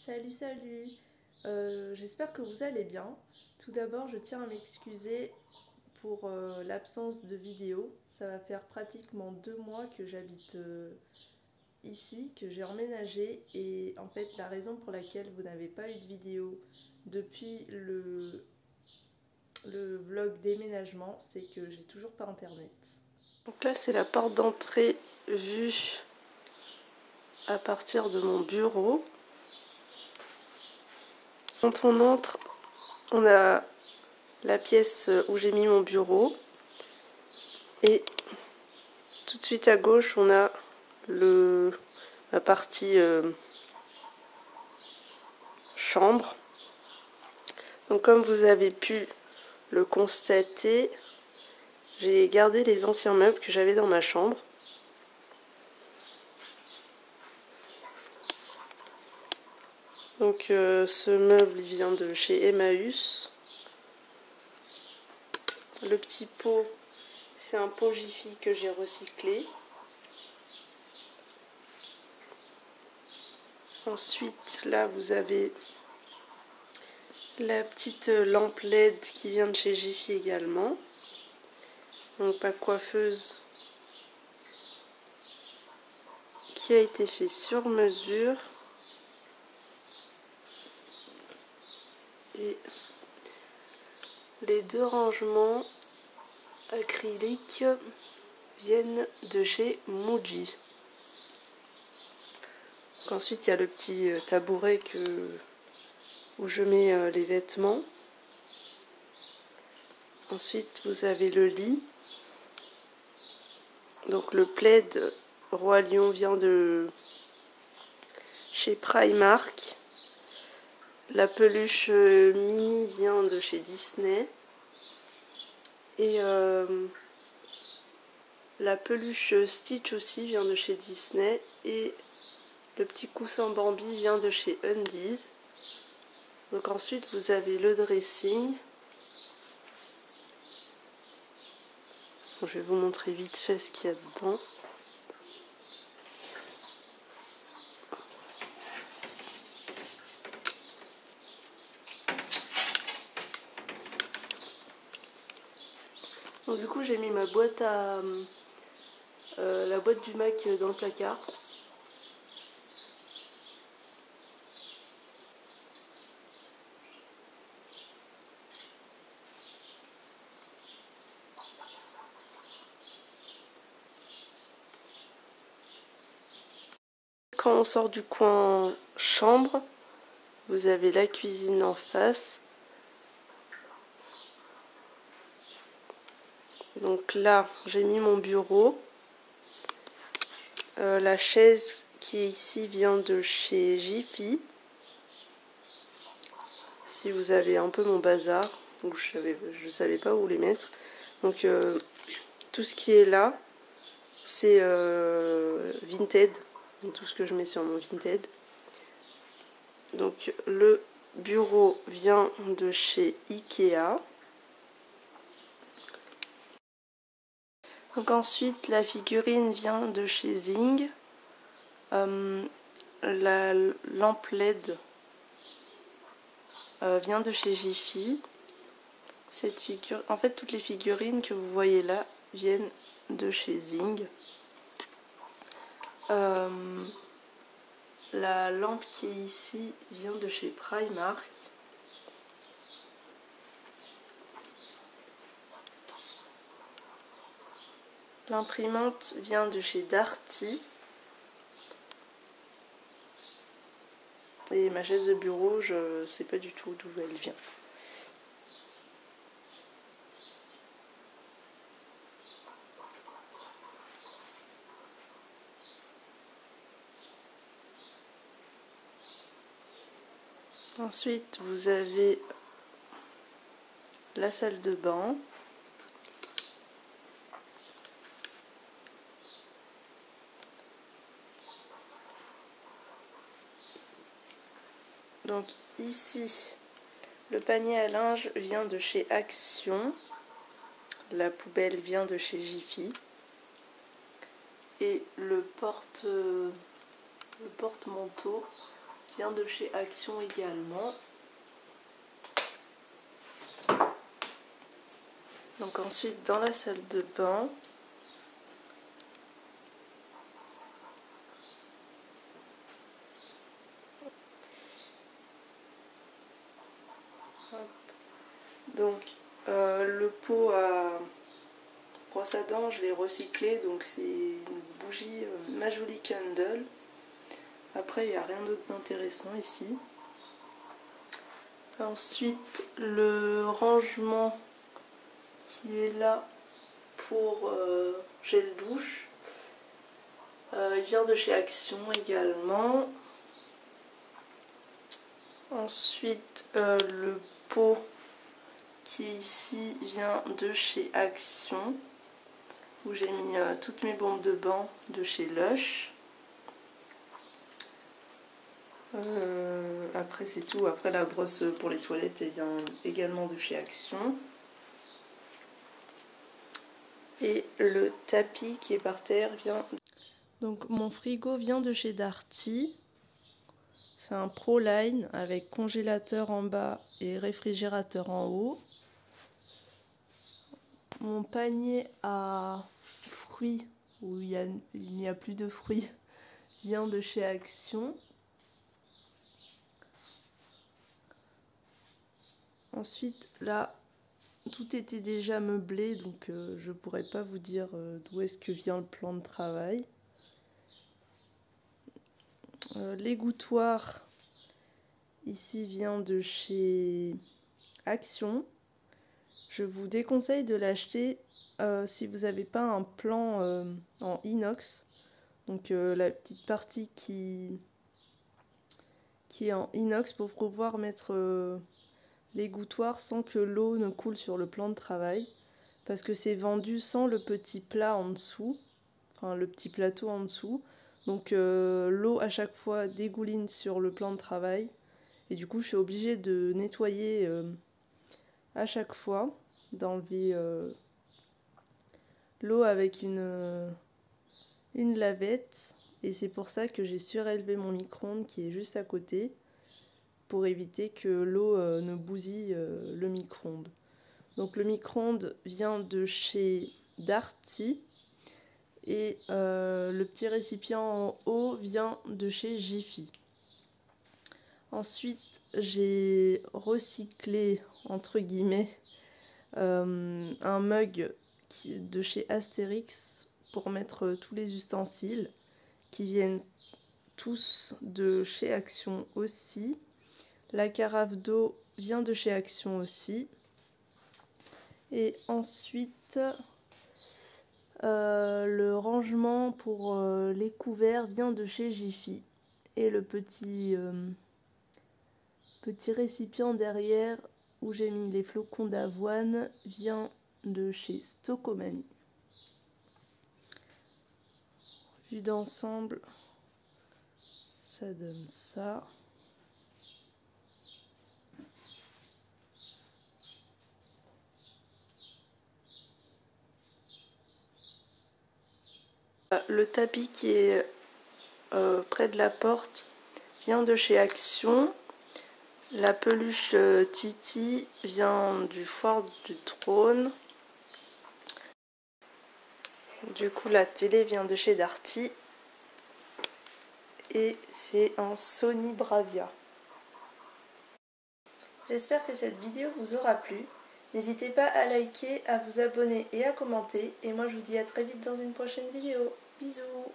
Salut, salut. J'espère que vous allez bien. Tout d'abord, je tiens à m'excuser pour l'absence de vidéo. Ça va faire pratiquement 2 mois que j'habite ici, que j'ai emménagé. Et en fait, la raison pour laquelle vous n'avez pas eu de vidéo depuis le vlog déménagement, c'est que j'ai toujours pas internet. Donc là, c'est la porte d'entrée vue à partir de mon bureau. Quand on entre, on a la pièce où j'ai mis mon bureau et tout de suite à gauche on a la partie chambre. Donc comme vous avez pu le constater, j'ai gardé les anciens meubles que j'avais dans ma chambre. Donc ce meuble il vient de chez Emmaüs. Le petit pot, c'est un pot Jiffy que j'ai recyclé. Ensuite, là, vous avez la petite lampe LED qui vient de chez Jiffy également. Donc, ma coiffeuse qui a été fait sur mesure. Et les deux rangements acryliques viennent de chez Muji. Donc ensuite, il y a le petit tabouret où je mets les vêtements. Ensuite, vous avez le lit. Donc le plaid Roi Lion vient de chez Primark. La peluche mini vient de chez Disney. Et la peluche Stitch aussi vient de chez Disney. Et le petit coussin Bambi vient de chez Undies. Donc ensuite vous avez le dressing. Bon, je vais vous montrer vite fait ce qu'il y a dedans. Donc du coup j'ai mis ma boîte à la boîte du Mac dans le placard. Quand on sort du coin chambre, vous avez la cuisine en face. Donc là, j'ai mis mon bureau. La chaise qui est ici vient de chez Jiffy. Si vous avez un peu mon bazar, donc je savais pas où les mettre. Donc tout ce qui est là, c'est Vinted. C'est tout ce que je mets sur mon Vinted. Donc le bureau vient de chez Ikea. Donc ensuite la figurine vient de chez Zing. La lampe LED vient de chez Jiffy. En fait toutes les figurines que vous voyez là viennent de chez Zing. La lampe qui est ici vient de chez Primark. L'imprimante vient de chez Darty. Et ma chaise de bureau, je ne sais pas du tout d'où elle vient. Ensuite, vous avez la salle de bain. Donc ici, le panier à linge vient de chez Action. La poubelle vient de chez Jiffy. Et le porte-manteau vient de chez Action également. Donc ensuite dans la salle de bain, donc le pot à brosse à dents, je l'ai recyclé, donc c'est une bougie Majoli Candle. Après il n'y a rien d'autre d'intéressant ici. Ensuite le rangement qui est là pour gel douche, il vient de chez Action également. Ensuite le pot qui est ici vient de chez Action, où j'ai mis toutes mes bombes de bain de chez Lush. Après c'est tout. Après la brosse pour les toilettes elle vient également de chez Action. Et le tapis qui est par terre vient... Donc mon frigo vient de chez Darty. C'est un Proline avec congélateur en bas et réfrigérateur en haut. Mon panier à fruits, où il n'y a plus de fruits, vient de chez Action. Ensuite là, tout était déjà meublé, donc je ne pourrais pas vous dire d'où est-ce que vient le plan de travail. L'égouttoir ici vient de chez Action. Je vous déconseille de l'acheter si vous n'avez pas un plan en inox. Donc la petite partie qui est en inox pour pouvoir mettre l'égouttoir sans que l'eau ne coule sur le plan de travail. Parce que c'est vendu sans le petit plat en dessous, enfin le petit plateau en dessous. Donc l'eau à chaque fois dégouline sur le plan de travail. Et du coup je suis obligée de nettoyer à chaque fois, d'enlever l'eau avec une lavette. Et c'est pour ça que j'ai surélevé mon micro-ondes qui est juste à côté, pour éviter que l'eau ne bousille le micro-ondes. Donc le micro-ondes vient de chez Darty. Et le petit récipient en haut vient de chez Jiffy. Ensuite, j'ai recyclé, entre guillemets, un mug de chez Astérix pour mettre tous les ustensiles, qui viennent tous de chez Action aussi. La carafe d'eau vient de chez Action aussi. Et ensuite... le rangement pour les couverts vient de chez Jiffy. Et le petit récipient derrière où j'ai mis les flocons d'avoine vient de chez Stocomanie. Vu d'ensemble, ça donne ça. Le tapis qui est près de la porte vient de chez Action. La peluche Titi vient du Foire du Trône. Du coup la télé vient de chez Darty. Et c'est un Sony Bravia. J'espère que cette vidéo vous aura plu. N'hésitez pas à liker, à vous abonner et à commenter. Et moi je vous dis à très vite dans une prochaine vidéo. Bisous!